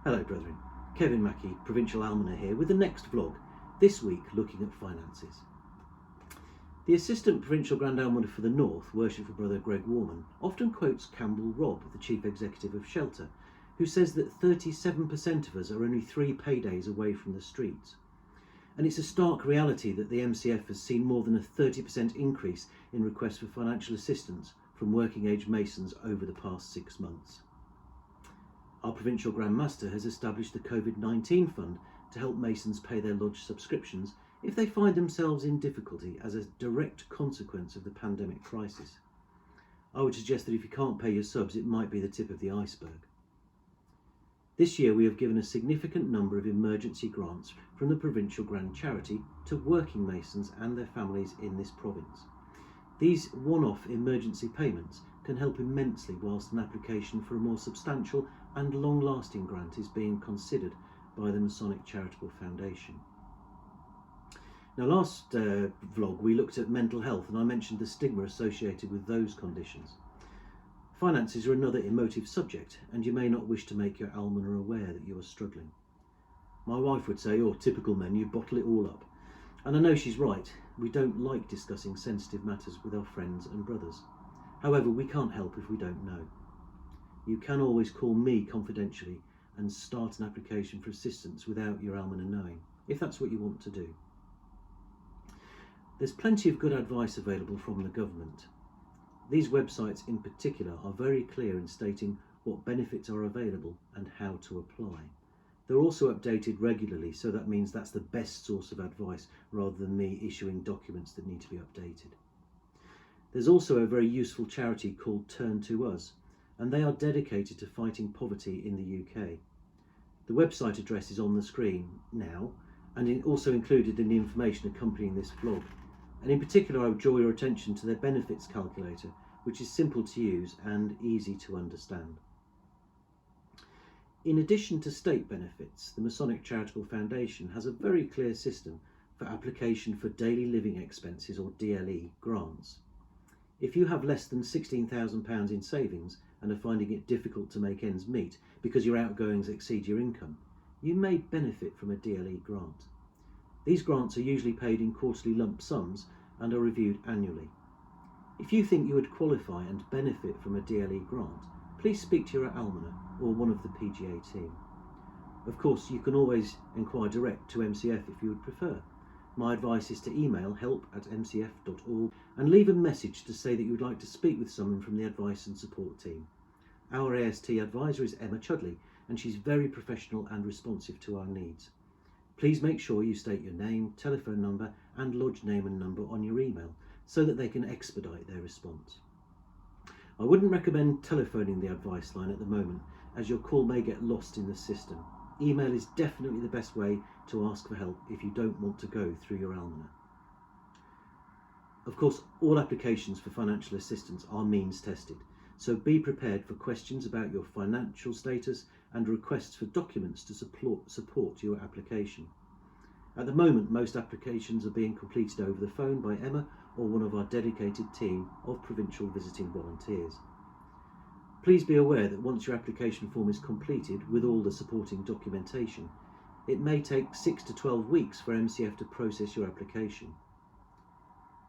Hello brethren, Kevin Mackie, Provincial Almoner here with the next vlog, this week looking at finances. The Assistant Provincial Grand Almoner for the North, Worshipful Brother Greg Warman, often quotes Campbell Robb, the Chief Executive of Shelter, who says that 37% of us are only 3 paydays away from the streets. And it's a stark reality that the MCF has seen more than a 30% increase in requests for financial assistance from working age Masons over the past 6 months. Our Provincial Grand Master has established the COVID-19 Fund to help Masons pay their lodge subscriptions if they find themselves in difficulty as a direct consequence of the pandemic crisis. I would suggest that if you can't pay your subs, it might be the tip of the iceberg. This year we have given a significant number of emergency grants from the Provincial Grand Charity to working Masons and their families in this province. These one-off emergency payments can help immensely whilst an application for a more substantial and long-lasting grant is being considered by the Masonic Charitable Foundation. Now, last vlog we looked at mental health and I mentioned the stigma associated with those conditions. Finances are another emotive subject and you may not wish to make your almoner aware that you are struggling. My wife would say, "Oh, typical men, you bottle it all up." And I know she's right. We don't like discussing sensitive matters with our friends and brothers. However, we can't help if we don't know. You can always call me confidentially and start an application for assistance without your almoner knowing, if that's what you want to do. There's plenty of good advice available from the government. These websites in particular are very clear in stating what benefits are available and how to apply. They're also updated regularly, so that means that's the best source of advice rather than me issuing documents that need to be updated. There's also a very useful charity called Turn to Us, and they are dedicated to fighting poverty in the UK. The website address is on the screen now, and also included in the information accompanying this vlog. And in particular I would draw your attention to their benefits calculator, which is simple to use and easy to understand. In addition to state benefits, the Masonic Charitable Foundation has a very clear system for application for daily living expenses, or DLE, grants. If you have less than £16,000 in savings and are finding it difficult to make ends meet because your outgoings exceed your income, you may benefit from a DLE grant. These grants are usually paid in quarterly lump sums and are reviewed annually. If you think you would qualify and benefit from a DLE grant, please speak to your almoner or one of the PGA team. Of course, you can always inquire direct to MCF if you would prefer. My advice is to email help@mcf.org and leave a message to say that you would like to speak with someone from the advice and support team. Our AST advisor is Emma Chudley and she's very professional and responsive to our needs. Please make sure you state your name, telephone number and lodge name and number on your email so that they can expedite their response. I wouldn't recommend telephoning the advice line at the moment, as your call may get lost in the system. Email is definitely the best way to ask for help if you don't want to go through your almoner. Of course, all applications for financial assistance are means tested, so be prepared for questions about your financial status and requests for documents to support your application. At the moment, most applications are being completed over the phone by Emma or one of our dedicated team of provincial visiting volunteers. Please be aware that once your application form is completed with all the supporting documentation, it may take 6 to 12 weeks for MCF to process your application.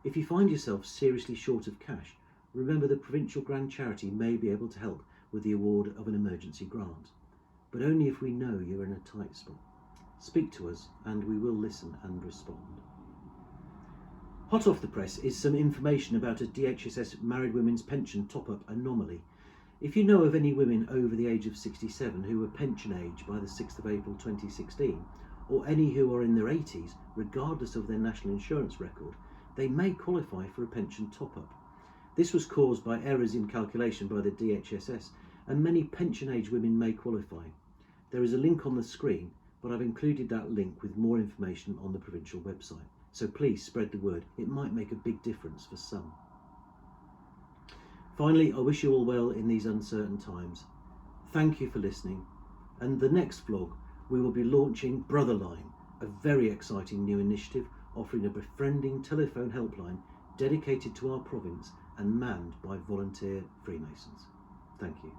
If you find yourself seriously short of cash, remember the Provincial Grand Charity may be able to help with the award of an emergency grant, but only if we know you're in a tight spot. Speak to us and we will listen and respond. Hot off the press is some information about a DHSS married women's pension top-up anomaly. If you know of any women over the age of 67 who were pension age by the 6th of April 2016, or any who are in their 80s, regardless of their national insurance record, they may qualify for a pension top-up. This was caused by errors in calculation by the DHSS, and many pension age women may qualify. There is a link on the screen, but I've included that link with more information on the provincial website. So please spread the word, it might make a big difference for some. Finally, I wish you all well in these uncertain times. Thank you for listening, and the next vlog we will be launching Brotherline, a very exciting new initiative offering a befriending telephone helpline dedicated to our province and manned by volunteer Freemasons. Thank you.